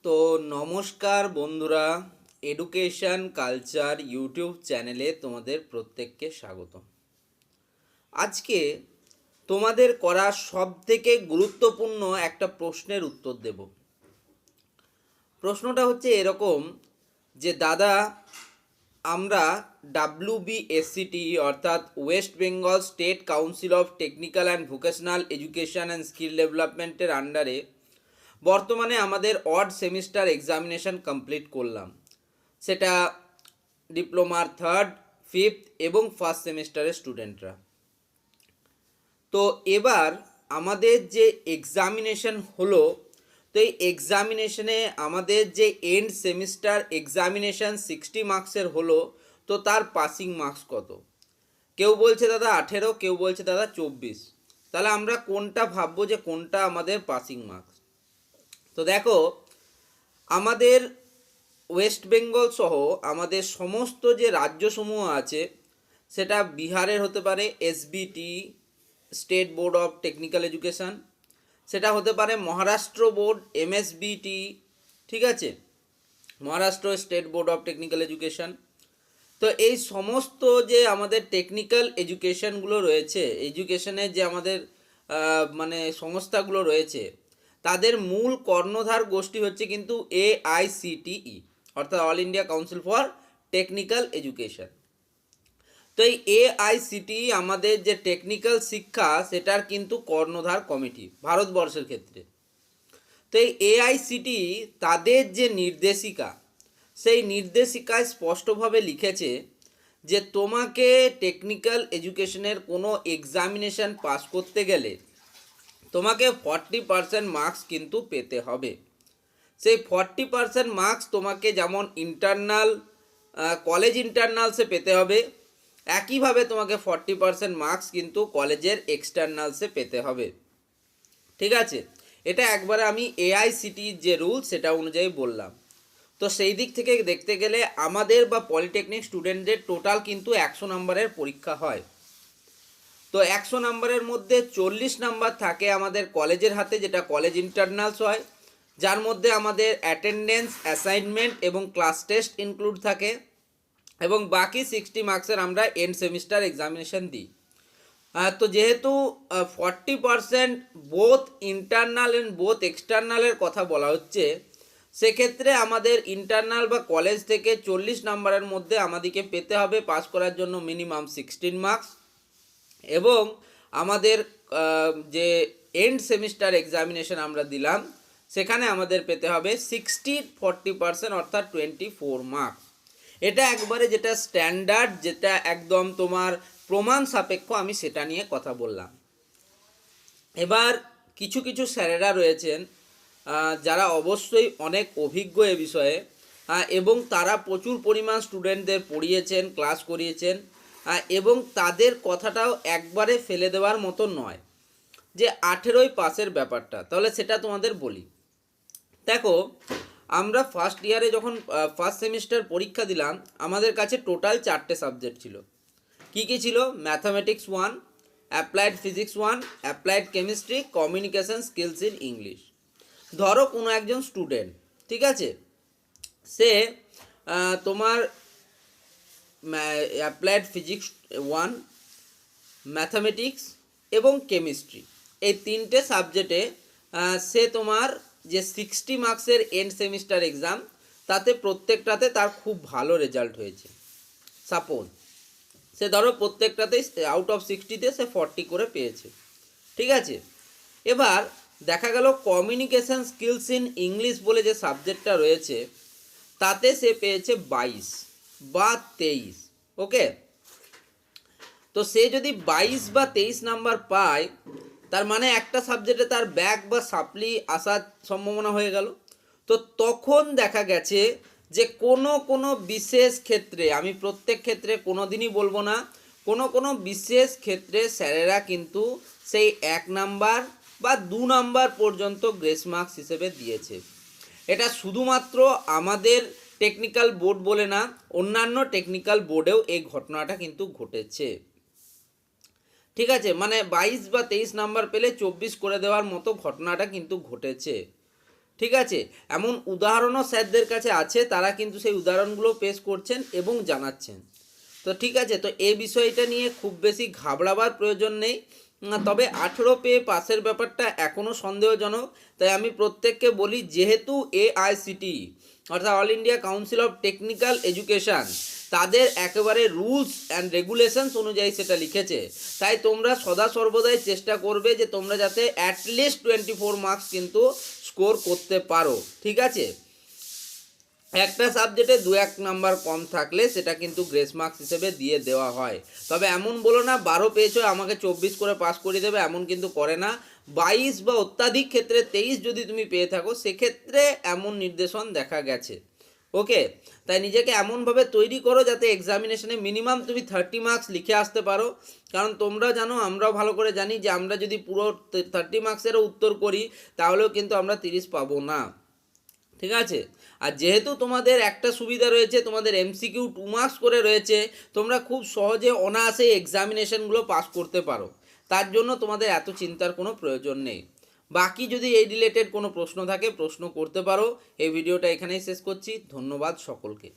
তো নমস্কার বন্ধুরা, এডুকেশন কালচার ইউটিউব চ্যানেলে তোমাদের প্রত্যেককে স্বাগত। আজকে তোমাদের করা সবথেকে গুরুত্বপূর্ণ একটা প্রশ্নের উত্তর দেব। প্রশ্নটা হচ্ছে এরকম যে দাদা, আমরা WBSCTE অর্থাৎ West Bengal state council of technical and vocational education and skill ডেভেলপমেন্টের আন্ডারে বর্তমানে আমাদের অড সেমিস্টার এক্সামিনেশন কমপ্লিট করলাম। সেটা ডিপ্লোমার থার্ড, ফিফথ এবং ফার্স্ট সেমিস্টারের স্টুডেন্টরা। তো এবার আমাদের যে এক্সামিনেশন হলো, তো এই এক্সামিনেশনে আমাদের যে এন্ড সেমিস্টার এক্সামিনেশন 60 মার্কসের হলো, তো তার পাসিং মার্কস কত? কেউ বলছে দাদা 18, কেউ বলছে দাদা 24। তাহলে আমরা কোনটা ভাববো যে কোনটা আমাদের পাসিং মার্কস? তো দেখো, আমাদের ওয়েস্ট বেঙ্গল সহ আমাদের সমস্ত যে রাজ্যসমূহ আছে, সেটা বিহারের হতে পারে SBT state board of technical education, সেটা হতে পারে মহারাষ্ট্র বোর্ড MSBT, ঠিক আছে, Maharashtra state board of technical education. তো এই সমস্ত যে আমাদের টেকনিক্যাল এডুকেশানগুলো রয়েছে, এডুকেশনের যে আমাদের মানে সংস্থাগুলো রয়েছে, তাদের মূল কর্ণধার গোষ্ঠী হচ্ছে কিন্তু AICTE অর্থাৎ all India council for technical education. তো এই AICTE আমাদের যে টেকনিক্যাল শিক্ষা, সেটার কিন্তু কর্ণধার কমিটি ভারতবর্ষের ক্ষেত্রে। তো এই AICTE তাদের যে নির্দেশিকা, সেই নির্দেশিকায় স্পষ্টভাবে লিখেছে যে তোমাকে টেকনিক্যাল এডুকেশনের কোনো এক্সামিনেশন পাস করতে গেলে তোমাকে 40% মার্কস কিন্তু পেতে হবে। সেই 40% মার্কস তোমাকে যেমন ইন্টারনাল কলেজ ইন্টারনালসে পেতে হবে, একইভাবে তোমাকে 40% মার্কস কিন্তু কলেজের এক্সটার্নালসে পেতে হবে। ঠিক আছে, এটা একবারে আমি AICTEর যে রুল সেটা অনুযায়ী বললাম। তো সেই দিক থেকে দেখতে গেলে আমাদের বা পলিটেকনিক স্টুডেন্টদের টোটাল কিন্তু 100 নম্বরের পরীক্ষা হয়। তো 100 নম্বরের মধ্যে 40 নাম্বার থাকে আমাদের কলেজের হাতে, যেটা কলেজ ইন্টারনালস হয়, যার মধ্যে আমাদের অ্যাটেন্ডেন্স, অ্যাসাইনমেন্ট এবং ক্লাস টেস্ট ইনক্লুড থাকে, এবং বাকি 60 মার্কসের আমরা এন্ড সেমিস্টার এক্সামিনেশন দিই। তো যেহেতু 40% বোথ ইন্টারনাল অ্যান্ড বোথ এক্সটার্নালের কথা বলা হচ্ছে, সেক্ষেত্রে আমাদের ইন্টারনাল বা কলেজ থেকে 40 নাম্বারের মধ্যে আমাদেরকে পেতে হবে পাস করার জন্য মিনিমাম 16 মার্কস, এবং আমাদের যে এন্ড সেমিস্টার এক্সামিনেশন আমরা দিলাম, সেখানে আমাদের পেতে হবে 40% অর্থাৎ 24 মার্কস। এটা একবারে যেটা স্ট্যান্ডার্ড, যেটা একদম তোমার প্রমাণ সাপেক্ষ, আমি সেটা নিয়ে কথা বললাম। এবার কিছু কিছু স্যারেরা রয়েছেন যারা অবশ্যই অনেক অভিজ্ঞ এ বিষয়ে, এবং তারা প্রচুর পরিমাণ স্টুডেন্টদের পড়িয়েছেন, ক্লাস করিয়েছেন, এবং তাদের কথাটাও একবারে ফেলে দেওয়ার মতো নয় যে 18ই পাসের ব্যাপারটা। তাহলে সেটা তোমাদের বলি। দেখো, আমরা ফার্স্ট ইয়ারে যখন ফার্স্ট সেমিস্টার পরীক্ষা দিলাম, আমাদের কাছে টোটাল 4টে সাবজেক্ট ছিল। কি কি ছিল? Mathematics 1, applied physics 1, applied chemistry, communication skills in English. ধরো কোনো একজন স্টুডেন্ট, ঠিক আছে, সে তোমার অ্যাপ্লাইড ফিজিক্স 1, ম্যাথামেটিক্স এবং কেমিস্ট্রি, এই 3টে সাবজেক্টে সে তোমার যে 60 মার্কসের এন্ড সেমিস্টার এক্সাম, তাতে প্রত্যেকটাতে তার খুব ভালো রেজাল্ট হয়েছে। সাপোজ সে ধরো প্রত্যেকটাতেই আউট অফ 60তে সে 40 করে পেয়েছে, ঠিক আছে। এবার দেখা গেল কমিউনিকেশন স্কিলস ইন ইংলিশ বলে যে সাবজেক্টটা রয়েছে, তাতে সে পেয়েছে 22 বা 23। ওকে, তো সে যদি 22 বা 23 নাম্বার পায়, তার মানে একটা সাবজেক্টে তার ব্যাক বা সাপ্লি আসার সম্ভাবনা হয়ে গেল। তো তখন দেখা গেছে যে কোনো কোনো বিশেষ ক্ষেত্রে, আমি প্রত্যেক ক্ষেত্রে কোনো দিনই বলবো না, কোনো কোনো বিশেষ ক্ষেত্রে স্যারেরা কিন্তু সেই 1 নাম্বার বা 2 নাম্বার পর্যন্ত গ্রেস মার্কস হিসেবে দিয়েছে। এটা শুধুমাত্র আমাদের টেকনিক্যাল বোর্ড বলে না, অন্যান্য টেকনিক্যাল বোর্ডেও এই ঘটনাটা কিন্তু ঘটেছে। ঠিক আছে, মানে 22 বা 23 নাম্বার পেলে 24 করে দেওয়ার মতো ঘটনাটা কিন্তু ঘটেছে। ঠিক আছে, এমন উদাহরণও স্যারদের কাছে আছে, তারা কিন্তু সেই উদাহরণগুলো পেশ করছেন এবং জানাচ্ছেন। তো ঠিক আছে, তো এই বিষয়টা নিয়ে খুব বেশি ঘাবড়াবার প্রয়োজন নেই। তবে 18 পেয়ে পাসের ব্যাপারটা এখনও সন্দেহজনক। তাই আমি প্রত্যেককে বলি, যেহেতু এআইসিটিই অর্থাৎ all India council of technical education তাদের একেবারে রুলস অ্যান্ড রেগুলেশনস অনুযায়ী সেটা লিখেছে, তাই তোমরা সদা সর্বদাই চেষ্টা করবে যে তোমরা যাতে অ্যাটলিস্ট 24 মার্কস কিন্তু স্কোর করতে পারো। ঠিক আছে, একটা সাবজেক্টে 2-1 নাম্বার কম থাকলে সেটা কিন্তু গ্রেস মার্কস হিসেবে দিয়ে দেওয়া হয়। তবে এমন বলো না 12 পেয়েছো আমাকে 24 করে পাস করে দেবে, এমন কিন্তু করে না। 22 বা অত্যাধিক ক্ষেত্রে 23 যদি তুমি পেয়ে থাকো, সেক্ষেত্রে এমন নির্দেশন দেখা গেছে। ওকে, তাই নিজেকে এমনভাবে তৈরি করো যাতে এক্সামিনেশনে মিনিমাম তুমি 30 মার্কস লিখে আসতে পারো। কারণ তোমরা জানো, আমরাও ভালো করে জানি যে আমরা যদি পুরো 30 মার্কসেরও উত্তর করি তাহলেও কিন্তু আমরা 30 পাবো না। ঠিক আছে, আর যেহেতু তোমাদের একটা সুবিধা রয়েছে, তোমাদের এমসিকিউ 2 মার্কস করে রয়েছে, তোমরা খুব সহজে অনায়াসে এক্সামিনেশনগুলো পাস করতে পারো। তার জন্য তোমাদের এত চিন্তার কোনো প্রয়োজন নেই। বাকি যদি এই রিলেটেড কোনো প্রশ্ন থাকে প্রশ্ন করতে পারো। এই ভিডিওটা এখানেই শেষ করছি। ধন্যবাদ সকলকে।